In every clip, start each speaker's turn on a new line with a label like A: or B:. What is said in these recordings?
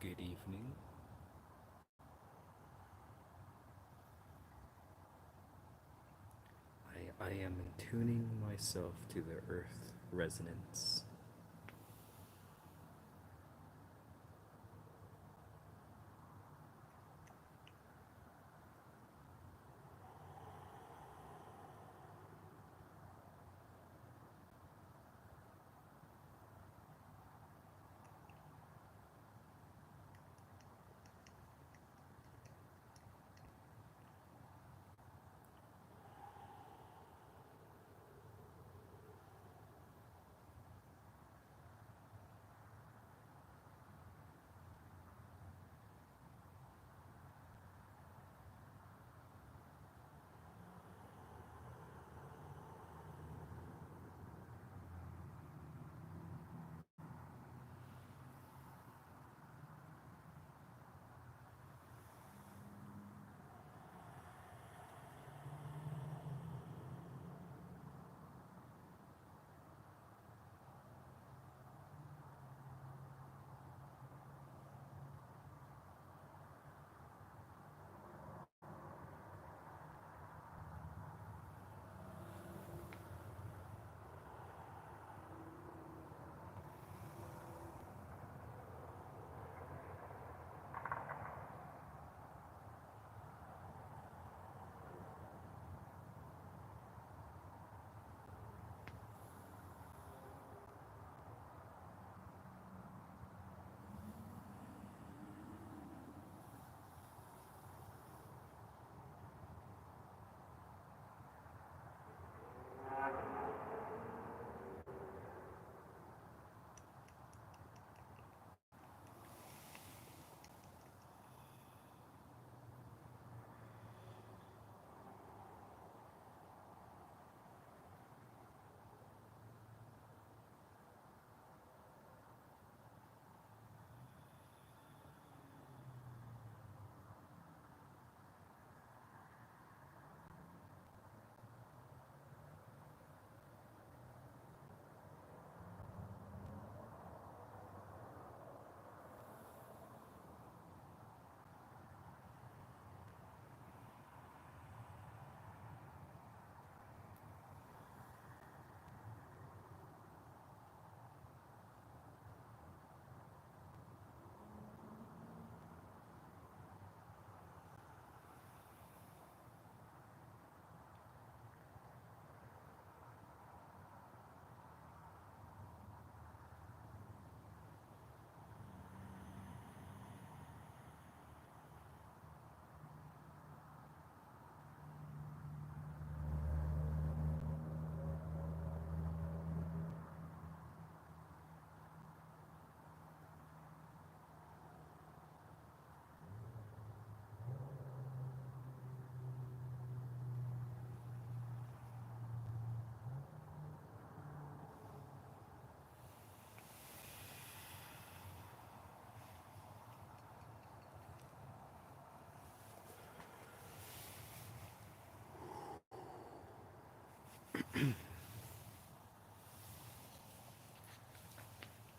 A: Good evening. I am tuning myself to the earth resonance.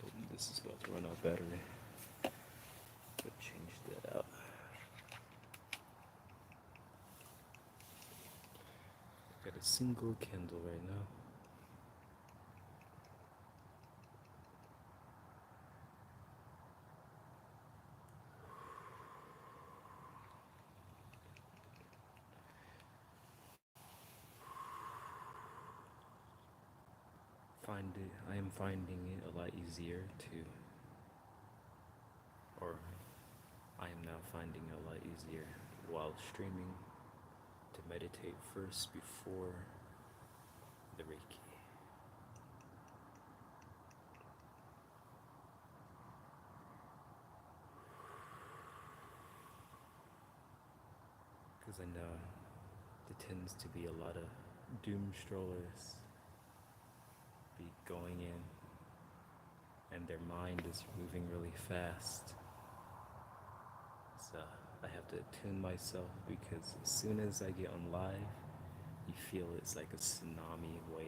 A: Oh, this is about to run out of battery. But change that out. Got a single candle right now. I am finding it a lot easier to, or I am now finding it a lot easier while streaming to meditate first before the reiki. Because I know there tends to be a lot of doom strollers be going in and their mind is moving really fast. So I have to attune myself because as soon as I get on live, you feel it's like a tsunami wave.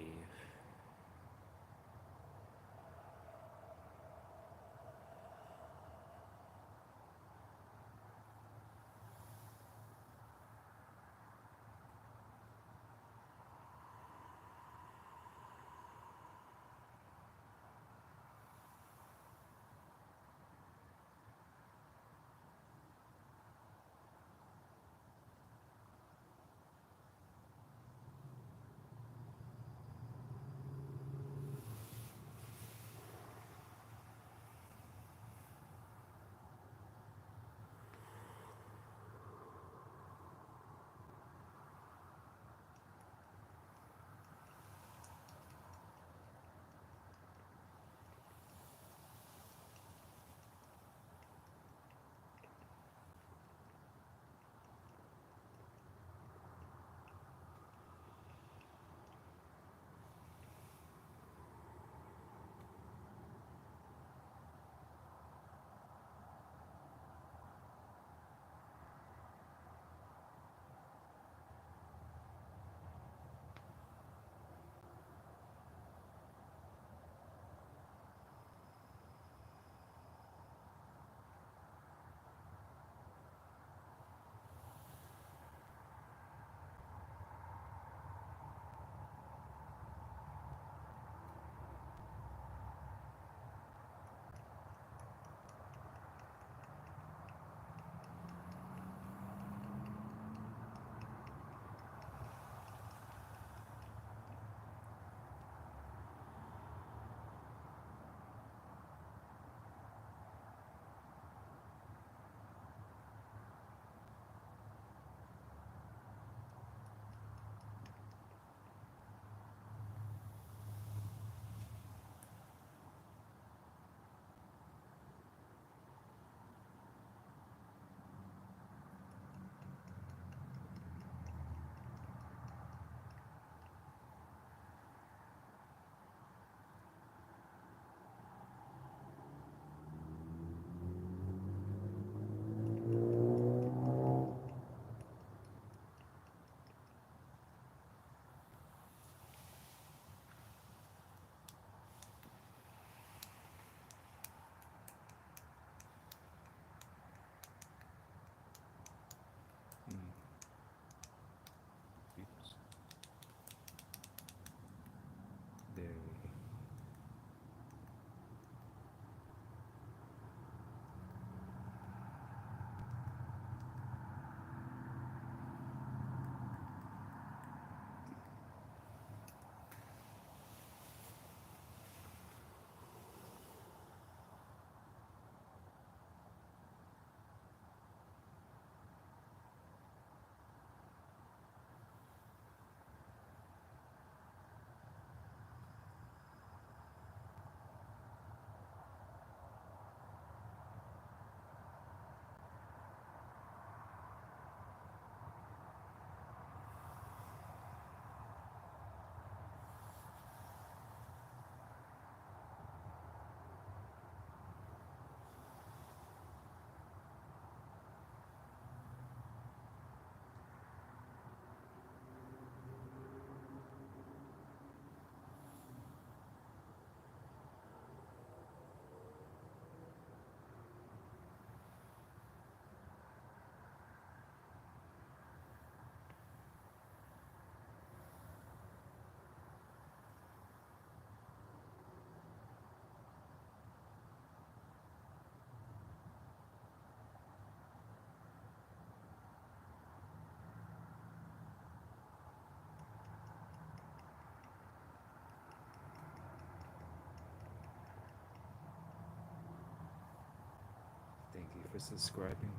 A: for subscribing.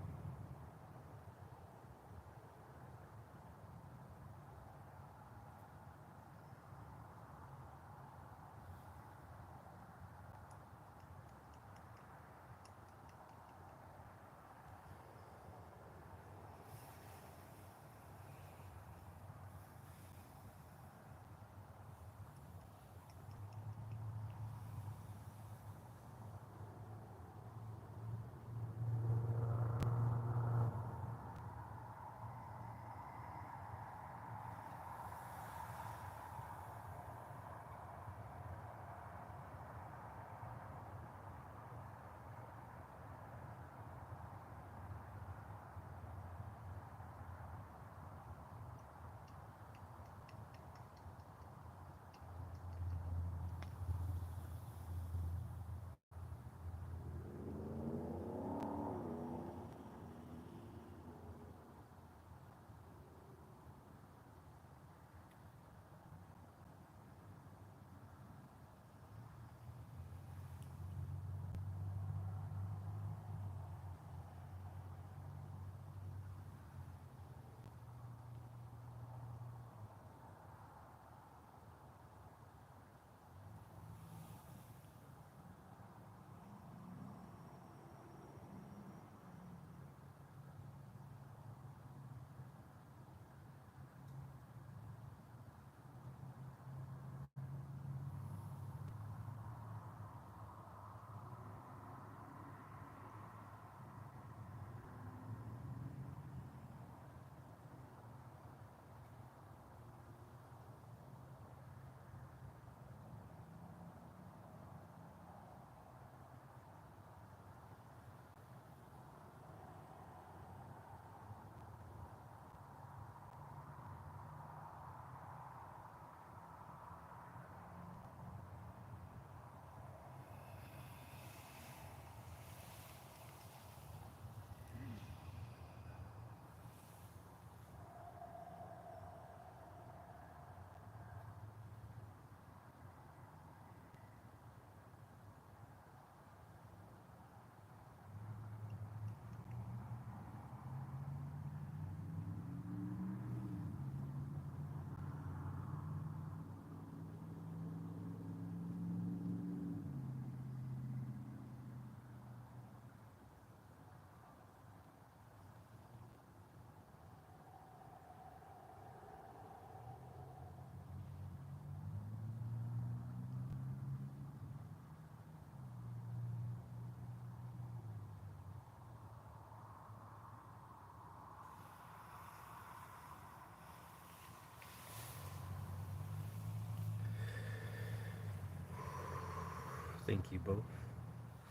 A: Thank you both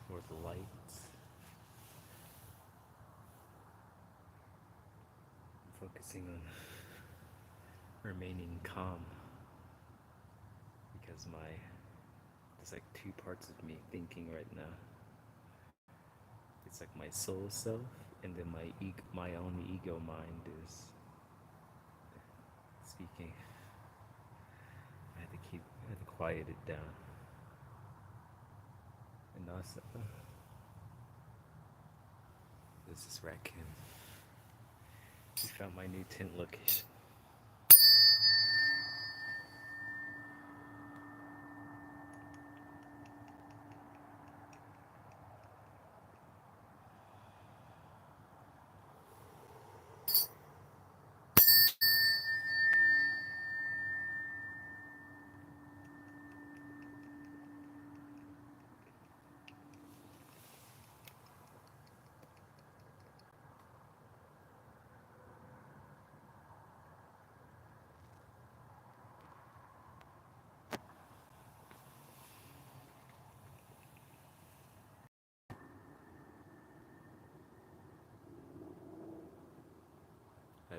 A: for the lights. I'm focusing on remaining calm because there's like two parts of me thinking right now. It's like my soul self, and then my own ego mind is speaking. I had to quiet it down. And also, this is Raccoon. We found my new tent location.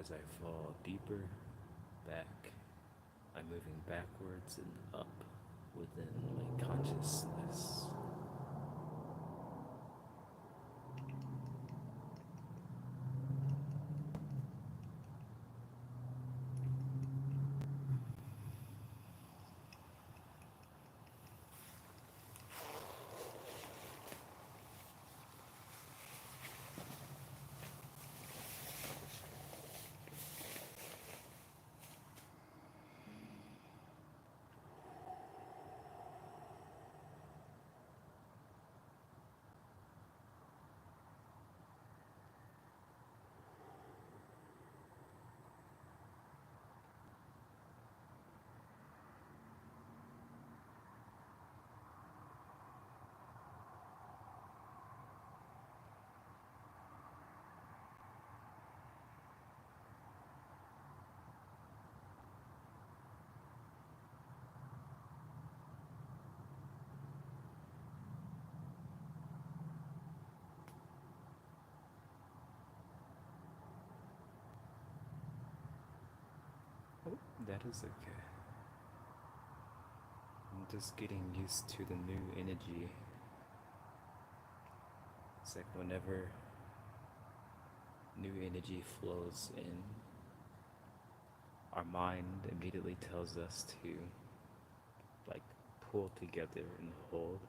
A: As I fall deeper back, I'm moving backwards and up within my consciousness. That is okay. I'm just getting used to the new energy. It's like whenever new energy flows in, our mind immediately tells us to like pull together and hold.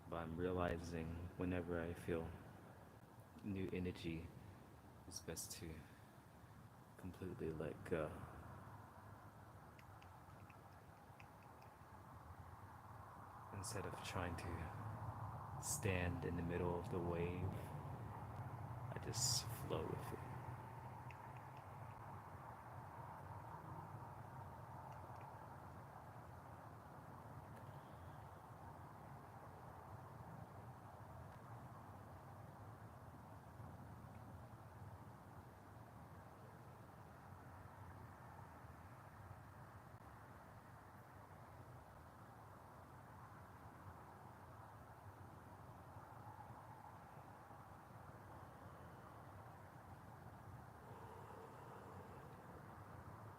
A: But I'm realizing whenever I feel new energy, it's best to completely let go. Instead of trying to stand in the middle of the wave, I just flow with it.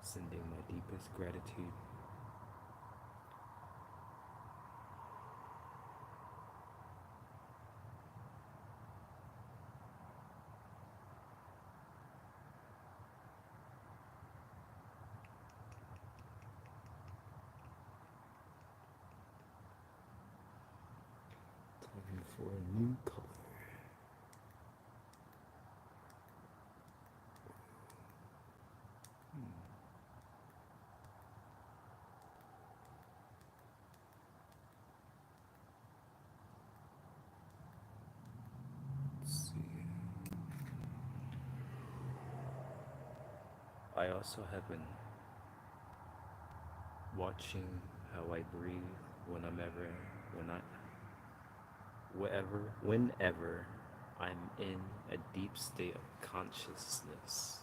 A: Sending my deepest gratitude. Time for a new color. Let's see. I also have been watching how I breathe when I, whenever I'm in a deep state of consciousness.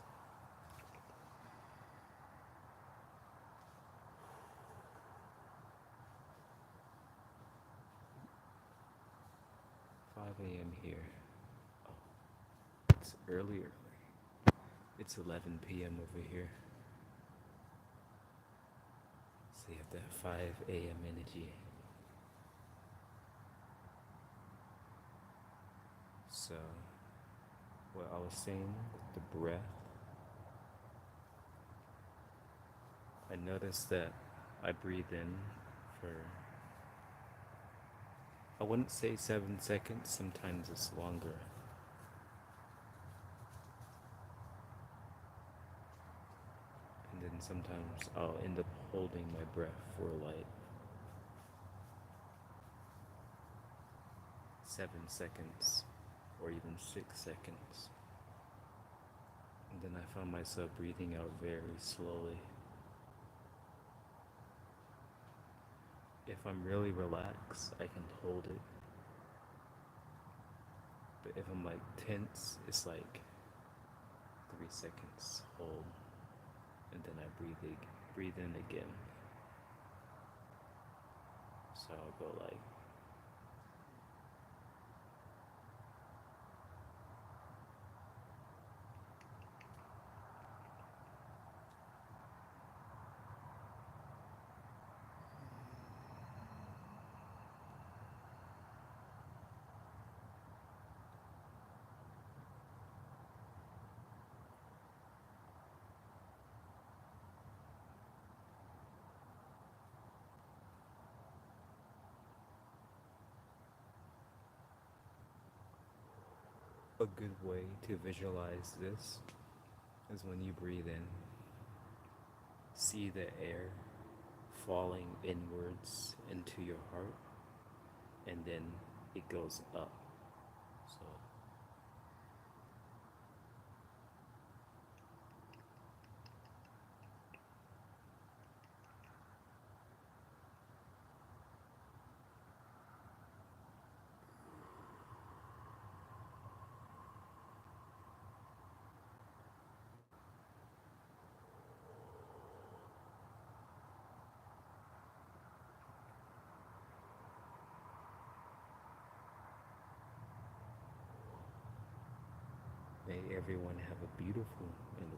A: 5 a.m. here. Oh, it's earlier. It's 11 p.m. over here. So you have that 5 a.m. energy. So, what I was saying with the breath, I noticed that I breathe in for, I wouldn't say 7 seconds, sometimes it's longer. And then sometimes I'll end up holding my breath for like 7 seconds or even 6 seconds. And then I found myself breathing out very slowly. If I'm really relaxed, I can hold it. But if I'm like tense, it's like 3 seconds hold, and then I breathe in again. So I'll go like a good way to visualize this is when you breathe in, see the air falling inwards into your heart, and then it goes up. So may everyone have a beautiful and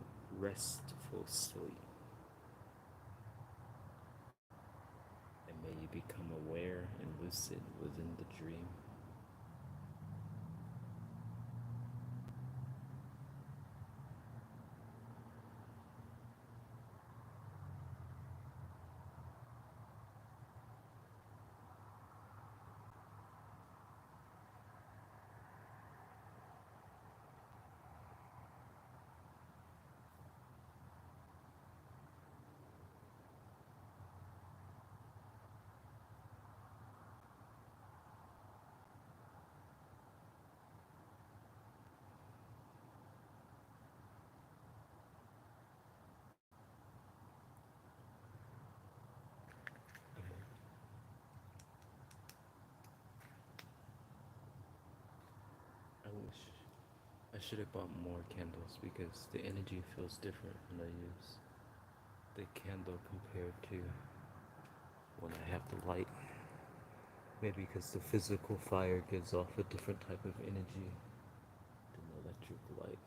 A: restful sleep. become aware and lucid within the dream. I wish I should have bought more candles because the energy feels different when I use the candle compared to when I have the light. Maybe because the physical fire gives off a different type of energy than the electric light.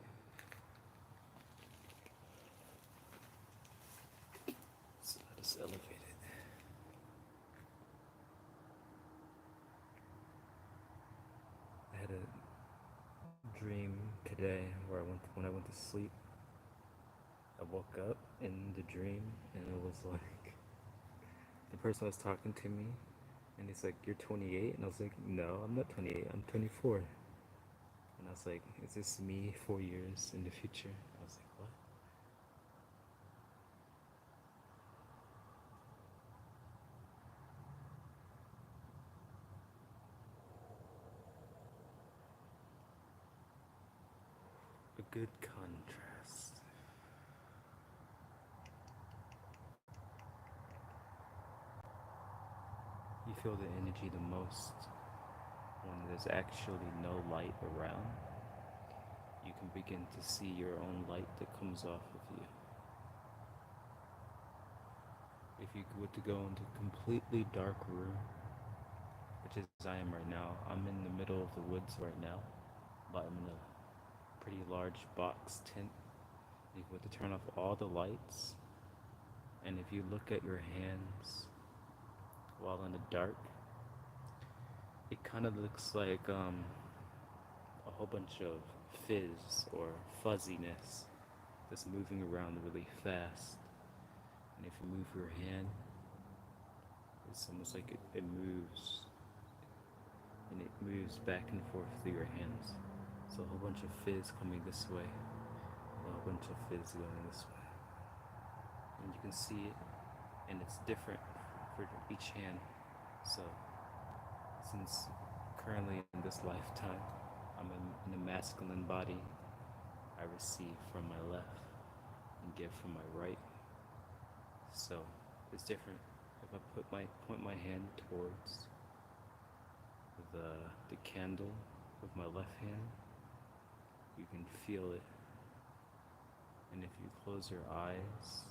A: So I just elevate it. I had a dream today where when I went to sleep, I woke up in the dream and it was like the person was talking to me and he's like, "You're 28," and I was like, "No, I'm not 28. I'm 24." And I was like, "Is this me 4 years in the future?" I was like, "What?" A good contrast. You feel the energy the most when there's actually no light around. You can begin to see your own light that comes off of you. If you were to go into a completely dark room, which is I am right now, I'm in the middle of the woods right now, but I'm in a pretty large box tent. If you were to turn off all the lights, and if you look at your hands while in the dark, it kind of looks like a whole bunch of fizz or fuzziness that's moving around really fast. And if you move your hand, it's almost like it moves, and it moves back and forth through your hands. So a whole bunch of fizz coming this way, a whole bunch of fizz going this way. And you can see it, and it's different for each hand. So since currently in this lifetime, I'm in a masculine body, I receive from my left and give from my right. So it's different if I point my hand towards the candle with my left hand, you can feel it. And if you close your eyes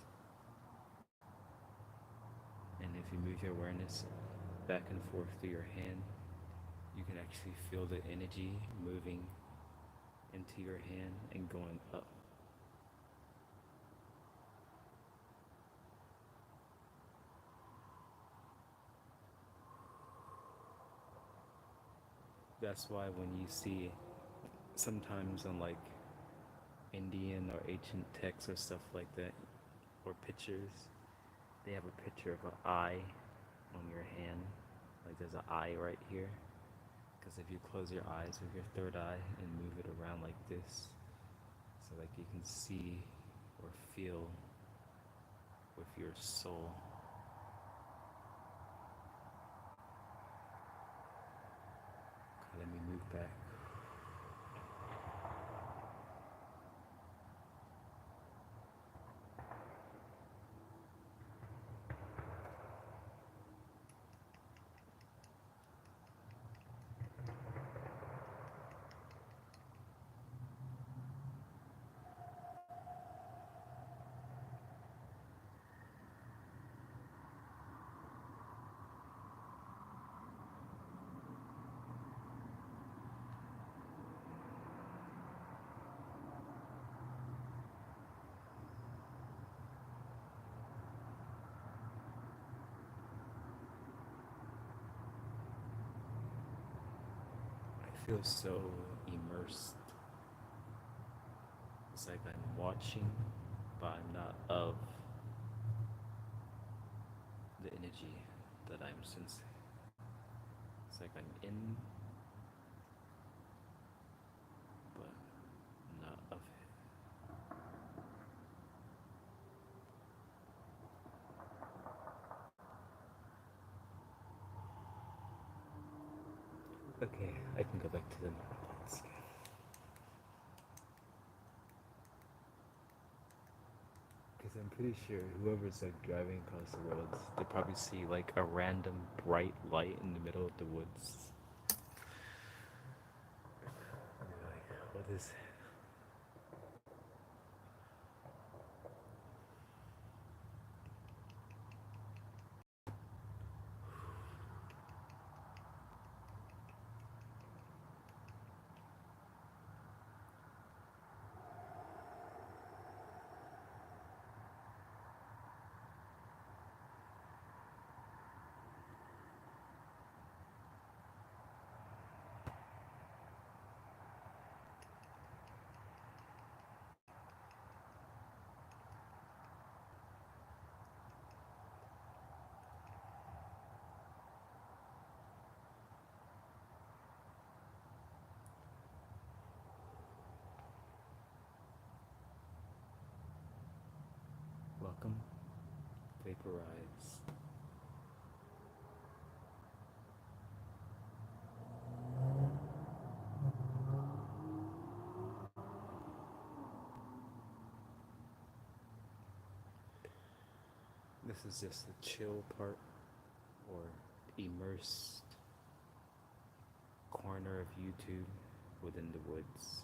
A: and if you move your awareness back and forth through your hand, you can actually feel the energy moving into your hand and going up. That's why when you see sometimes on like Indian or ancient texts or stuff like that, or pictures, they have a picture of an eye on your hand. Like there's an eye right here. Because if you close your eyes with your third eye and move it around like this, so like you can see or feel with your soul. Okay, let me move back. feel so immersed. It's like I'm watching, but I'm not of the energy that I'm sensing. It's like I'm in, but not of it. Okay, I can go back to the landscape. Because I'm pretty sure whoever's like driving across the roads, they probably see like a random bright light in the middle of the woods. And they're like, what is it? Welcome, vaporize. This is just the chill part or immersed corner of YouTube within the woods.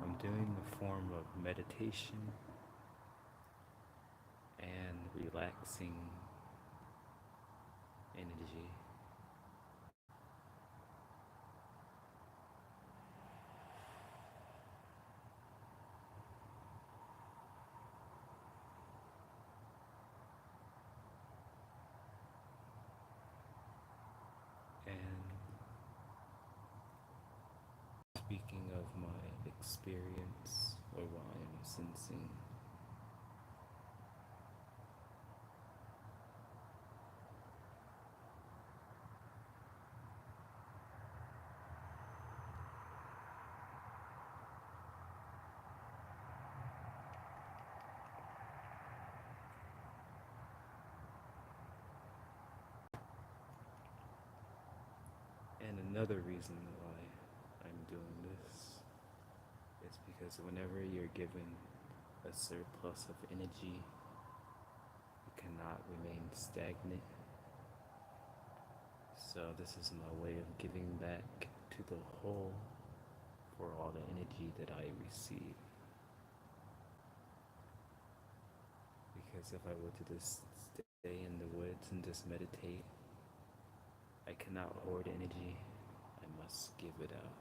A: I'm doing a form of meditation and relaxing energy. And speaking of my experience or what I am sensing, and another reason why I'm doing this is because whenever you're given a surplus of energy, you cannot remain stagnant. So this is my way of giving back to the whole for all the energy that I receive. Because if I were to just stay in the woods and just meditate, I cannot hoard energy. I must give it out.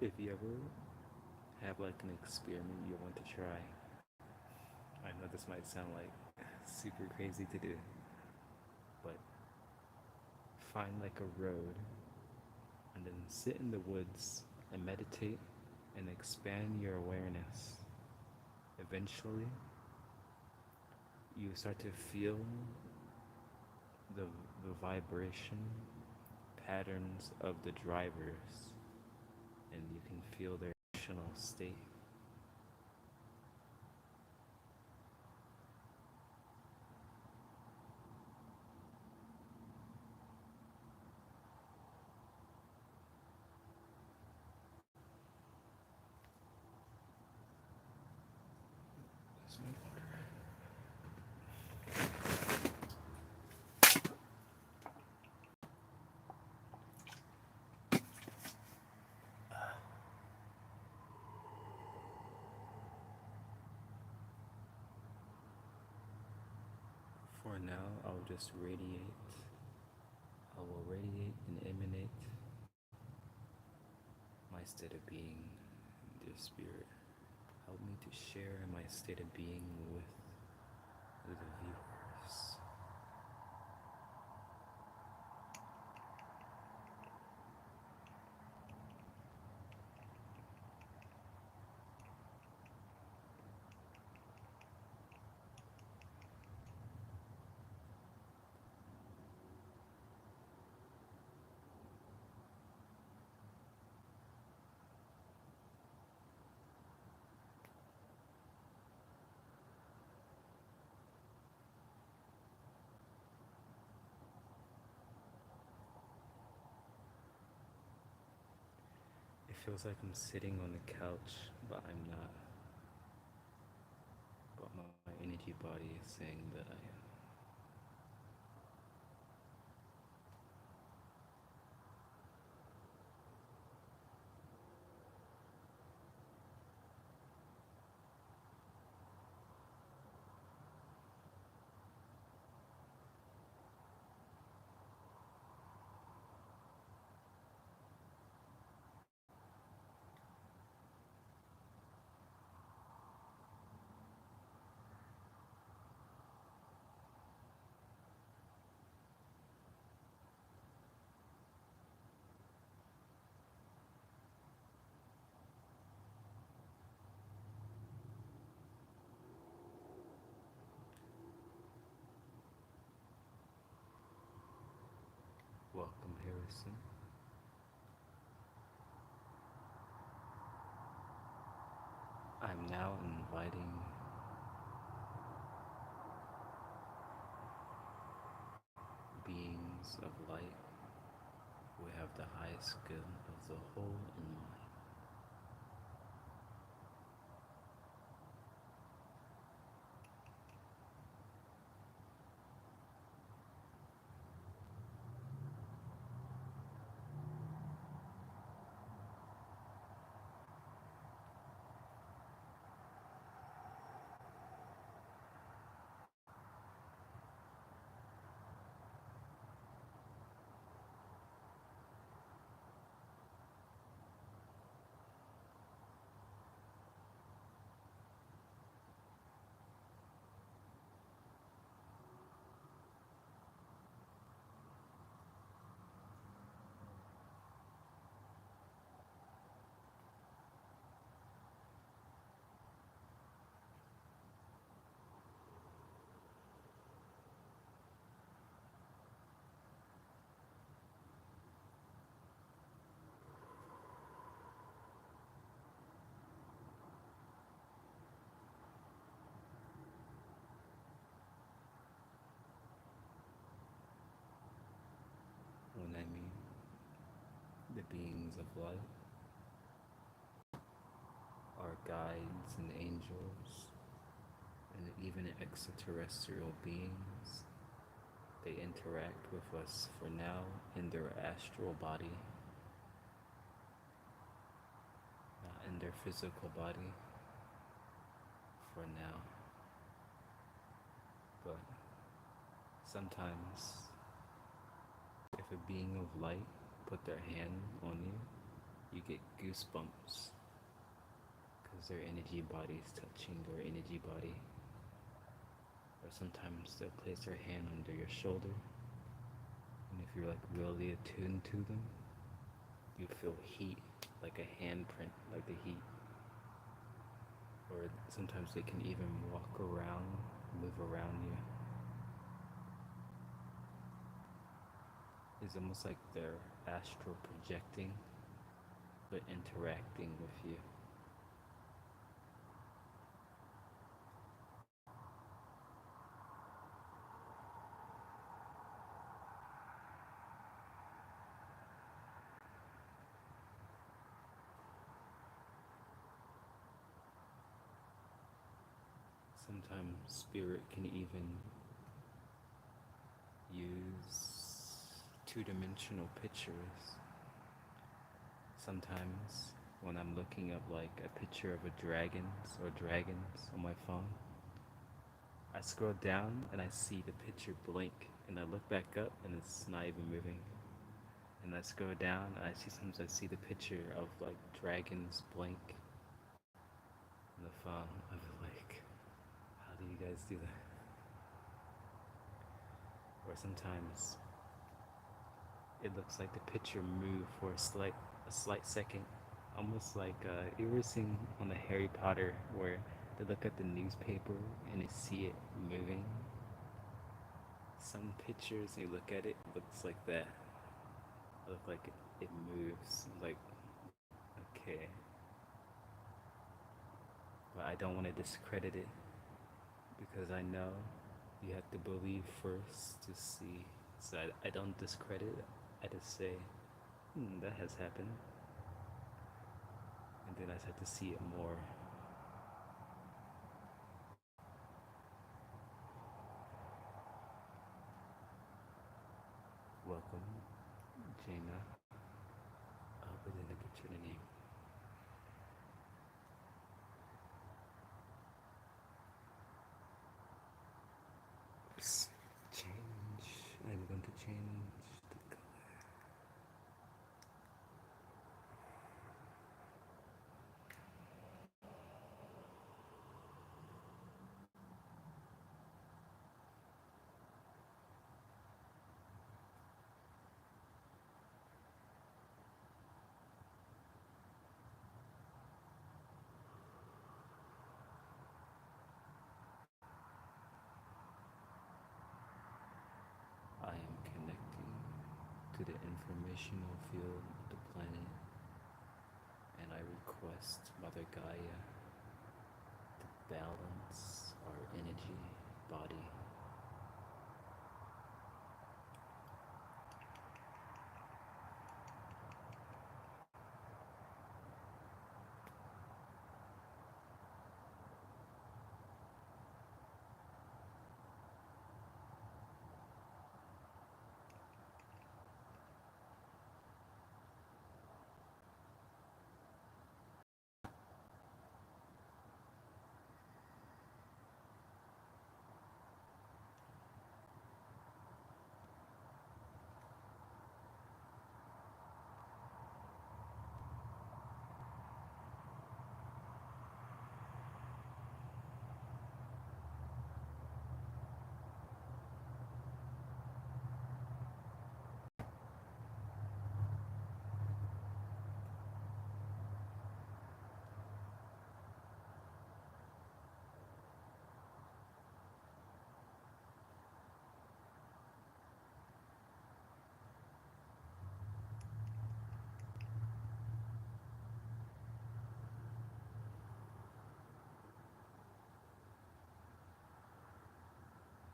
A: If you ever have like an experiment you want to try, I know this might sound like super crazy to do, but find like a road and then sit in the woods and meditate and expand your awareness. Eventually, you start to feel the, the vibration patterns of the drivers, and you can feel their emotional state. For now, I'll just radiate. I will radiate and emanate my state of being, dear Spirit. Help me to share my state of being with the viewers. It feels like I'm sitting on the couch, but I'm not. But my energy body is saying that I am. Welcome, Harrison. I'm now inviting beings of light who have the highest good of the whole in mind. When I mean the beings of light, our guides and angels, and even extraterrestrial beings, they interact with us for now in their astral body, not in their physical body for now. But sometimes, if a being of light put their hand on you, you get goosebumps because their energy body is touching your energy body. Or sometimes they'll place their hand under your shoulder, and if you're like really attuned to them, you feel heat like a handprint, like the heat. Or sometimes they can even walk around, move around you. It's almost like they're astral projecting, but interacting with you. Sometimes spirit can even use two-dimensional pictures. Sometimes when I'm looking at like a picture of a dragons on my phone, I scroll down and I see the picture blink, and I look back up and it's not even moving. And I scroll down and sometimes I see the picture of like dragons blink on the phone. I was like, how do you guys do that? Or sometimes it looks like the picture moved for a slight second, almost like you ever seen on the Harry Potter where they look at the newspaper and they see it moving. Some pictures, you look at it, it looks like that. It looks like it moves. Like, okay, but I don't want to discredit it because I know you have to believe first to see. So I don't discredit it. I just say, that has happened. And then I start to see it more. Welcome, Jaina. I hope I didn't butcher the name. Change. I'm going to change the color. I am connecting to the informational field of the planet, and I request Mother Gaia to balance our energy body.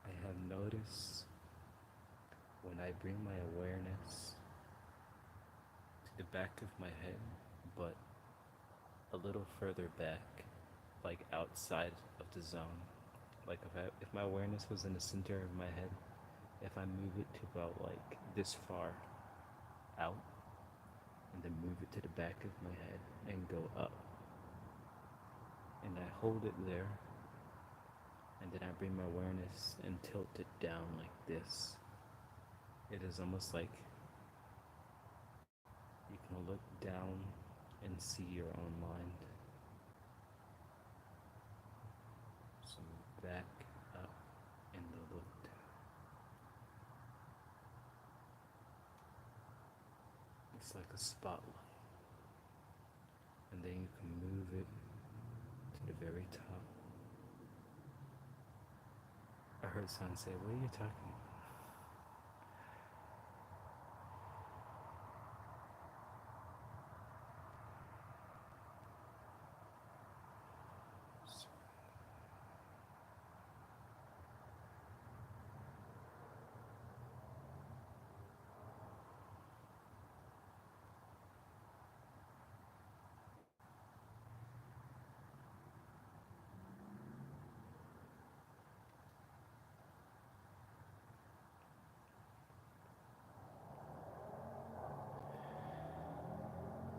A: I have noticed when I bring my awareness to the back of my head, but a little further back, like outside of the zone. Like if my awareness was in the center of my head, if I move it to about like this far out, and then move it to the back of my head and go up, and I hold it there, and then I bring my awareness and tilt it down like this. It is almost like you can look down and see your own mind. So back, up, and the look down. It's like a spotlight. and then you can move it to the very top. I heard someone say, "What are you talking about?"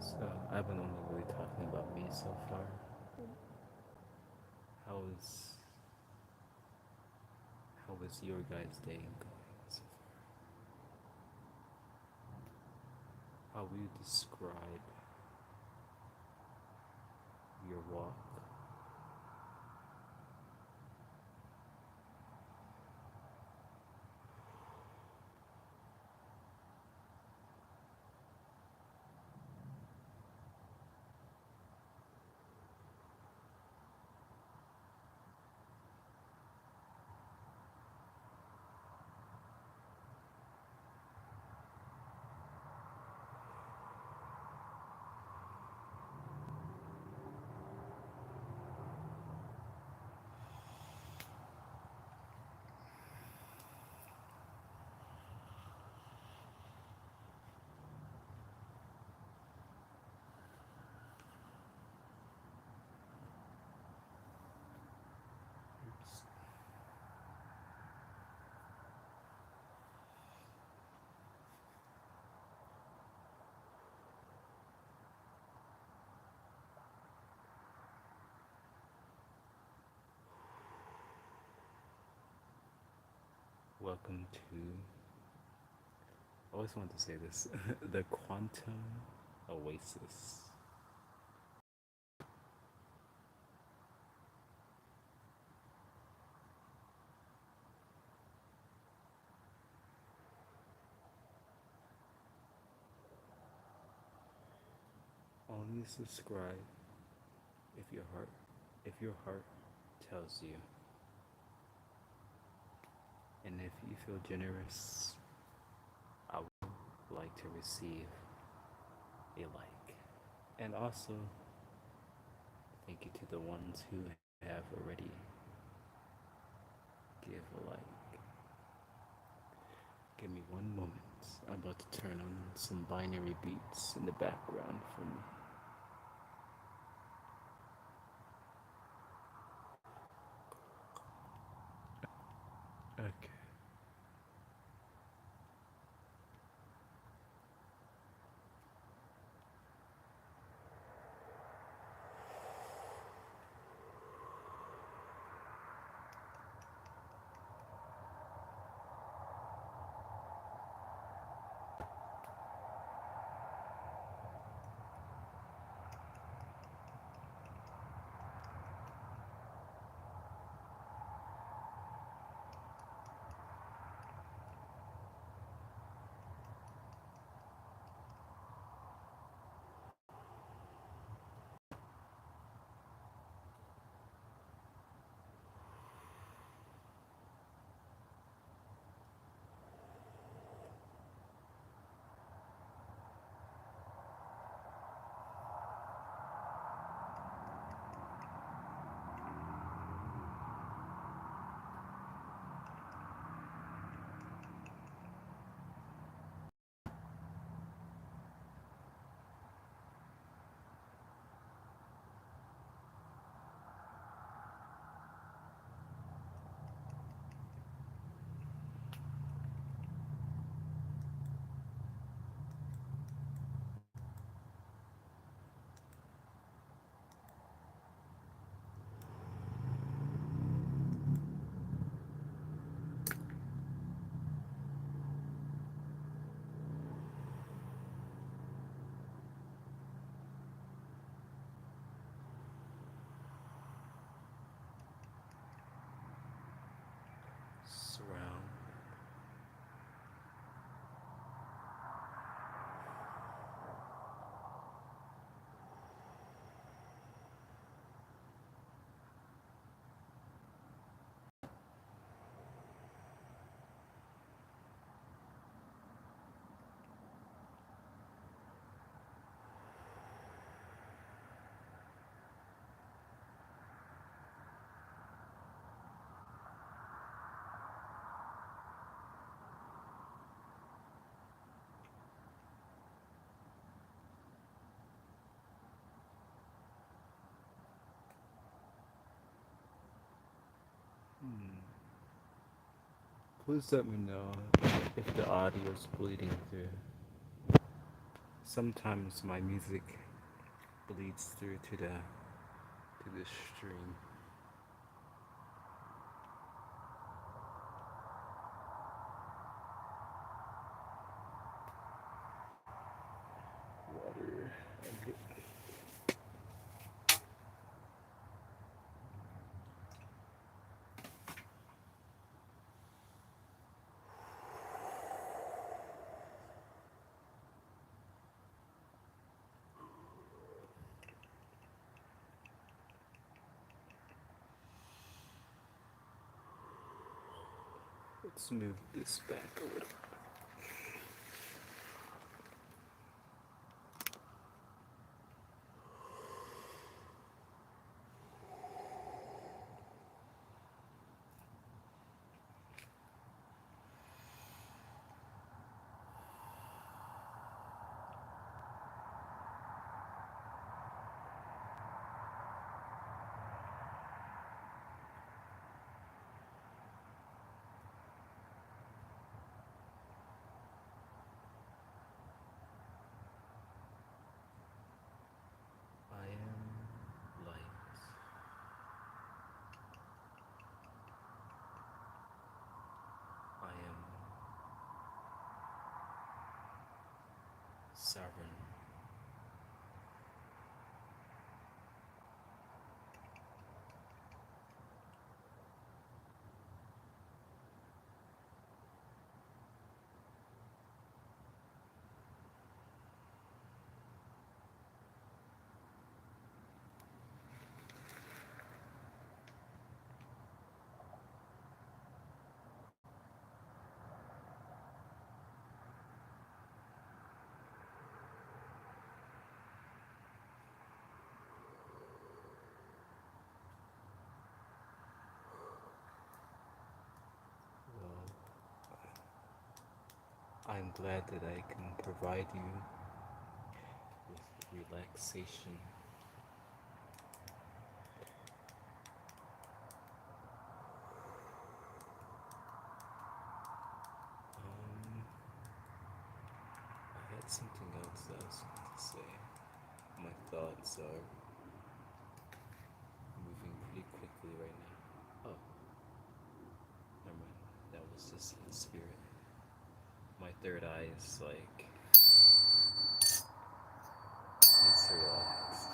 A: So I've been only really talking about me so far. How is how was your guys' day going so far? How would you describe your walk? Oops. Welcome to, I always want to say this, the Quantum Oasis. Only subscribe if your heart tells you. And if you feel generous, I would like to receive a like. And also, thank you to the ones who have already give a like. Give me one moment. I'm about to turn on some binary beats in the background for me. Okay. Please let me know if the audio is bleeding through. Sometimes my music bleeds through to the stream. Water. Let's move this back a little. I am light. I am sovereign. Well, I'm glad that I can provide you with relaxation. I had something else that I was going to say. My thoughts are moving pretty quickly right now. Oh, never mind. That was just the spirit. My third eye is like needs to relax.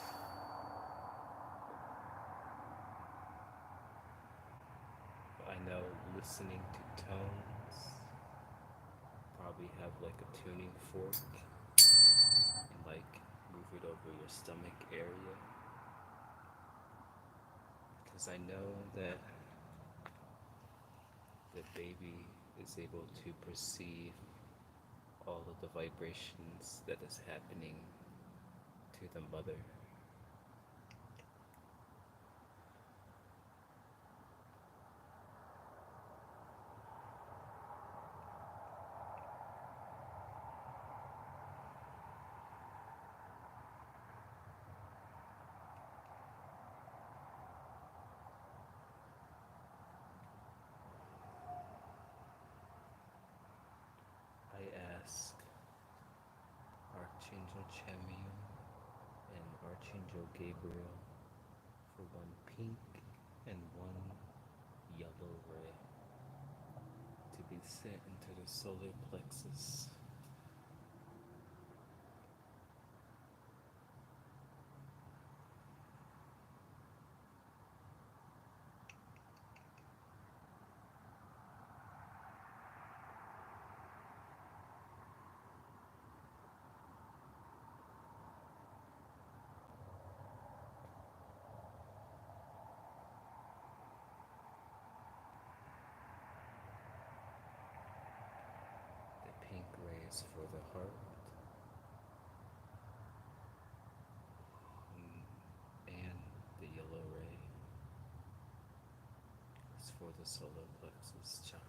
A: I know listening to tones probably have like a tuning fork and like move it over your stomach area, because I know that the baby is able to perceive all of the vibrations that is happening to the mother. I ask Archangel Chamuel and Archangel Gabriel for one pink and one yellow ray to be sent into the solar plexus. The pink ray is for the heart, and the yellow ray is for the solar plexus chakra.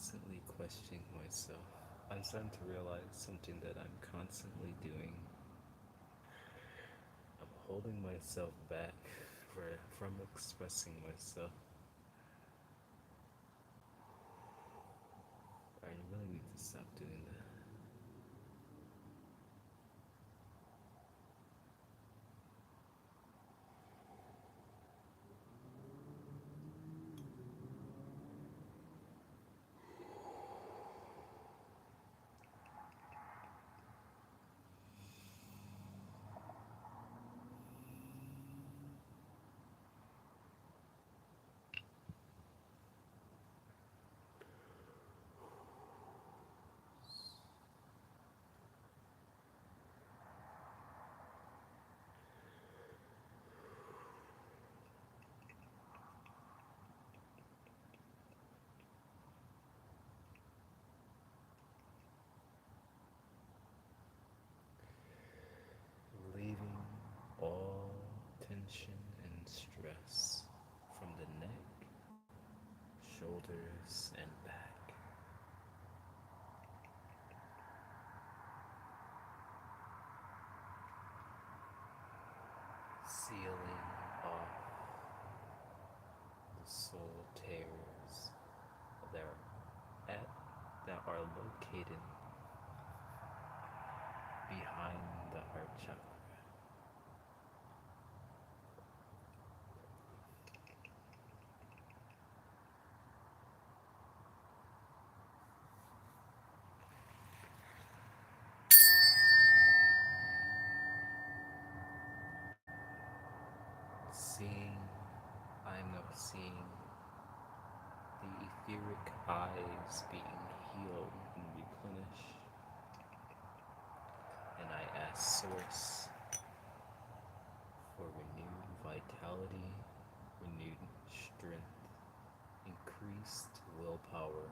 A: constantly questioning myself. I'm starting to realize something that I'm constantly doing. I'm holding myself back from expressing myself. I really need to stop doing that. Relieving all tension and stress from the neck, shoulders, and back. Sealing off the soul tears that at that are located behind the heart chakra. Seeing, I'm now seeing the etheric eyes being healed and replenished, and I ask Source for renewed vitality, renewed strength, increased willpower,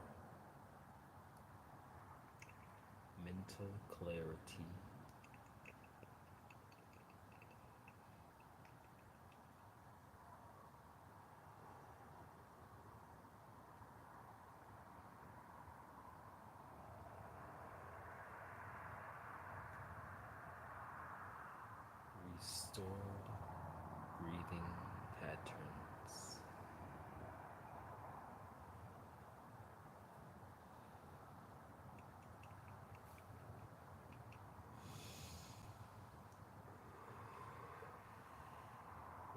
A: mental clarity, restored breathing patterns.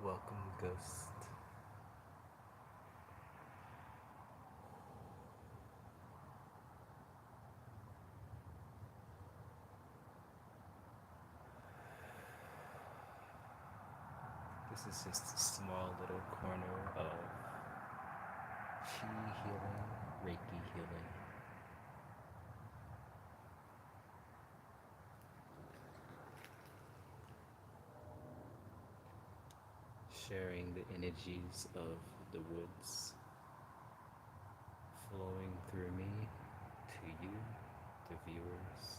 A: Welcome, Ghost. This is just a small little corner of chi healing, reiki healing. Sharing the energies of the woods flowing through me to you, the viewers.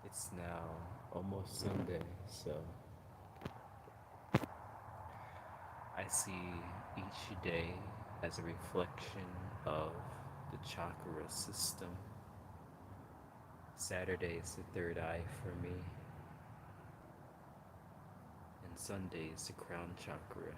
A: It's now almost Sunday, so I see each day as a reflection of the chakra system. Saturday is the third eye for me, and Sunday is the crown chakra.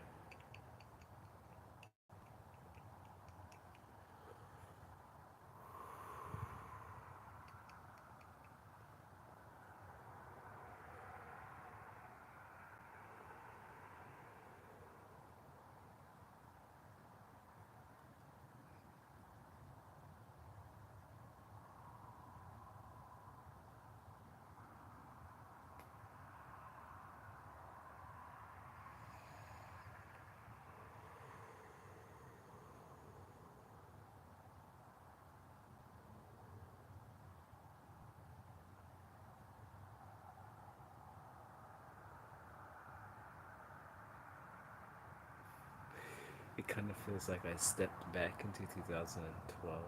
A: It kind of feels like I stepped back into 2012.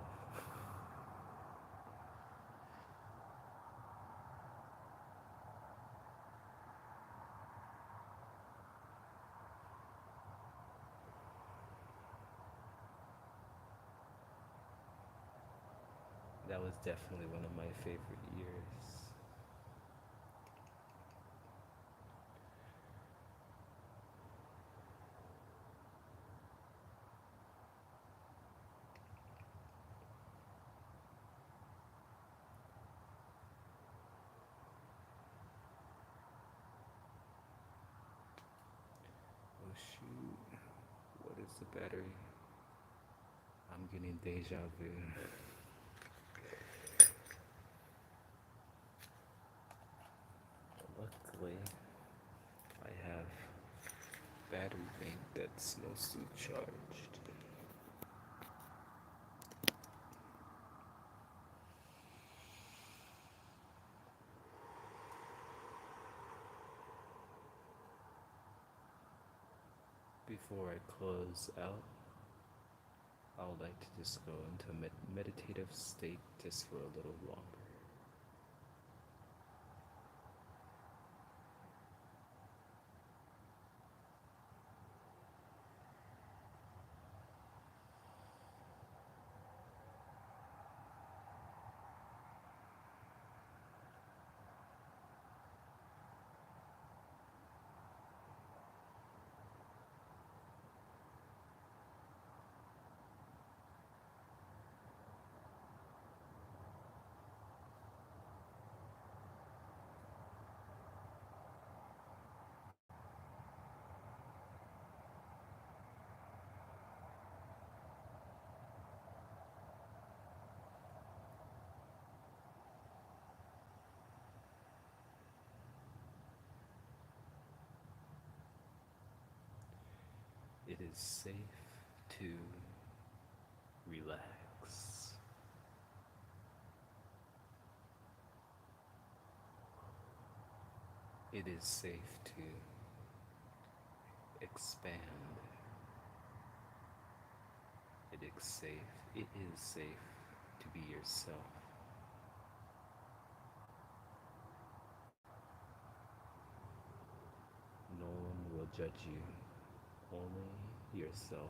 A: That was definitely one of my favorite years. Oh shoot, what is the battery? I'm getting deja vu. Luckily, I have battery bank that's mostly charged. Before I close out, I would like to just go into a meditative state just for a little longer. It is safe to relax. It is safe to expand. It is safe to be yourself. No one will judge you, only yourself.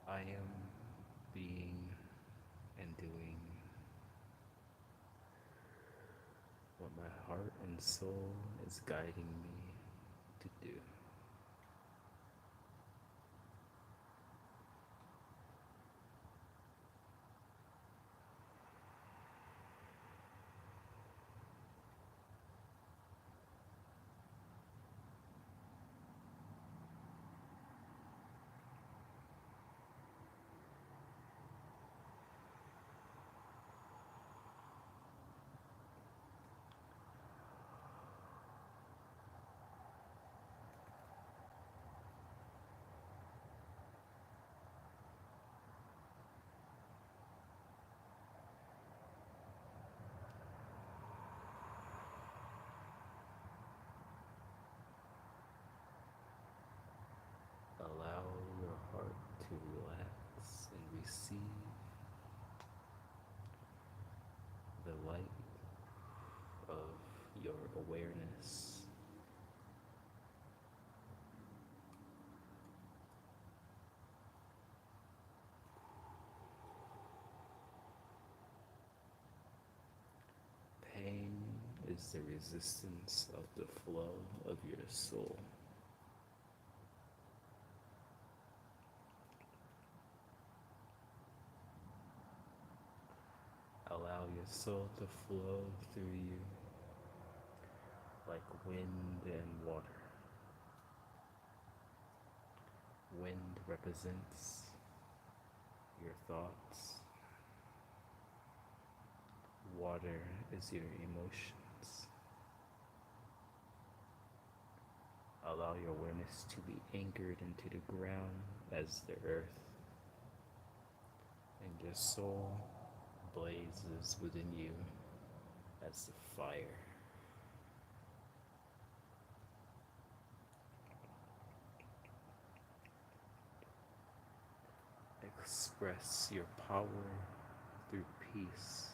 A: I am being and doing what my heart and soul is guiding me to do. Allow your heart to relax and receive the light of your awareness. Pain is the resistance of the flow of your soul. Allow your soul to flow through you like wind and water. Wind represents your thoughts. Water is your emotions. Allow your awareness to be anchored into the ground as the earth, and your soul blazes within you as the fire. express your power through peace.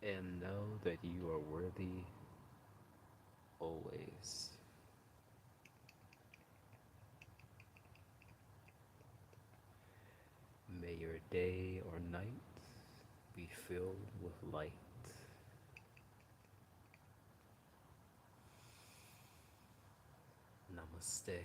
A: And know that you are worthy always. May your day or night be filled with light. Namaste.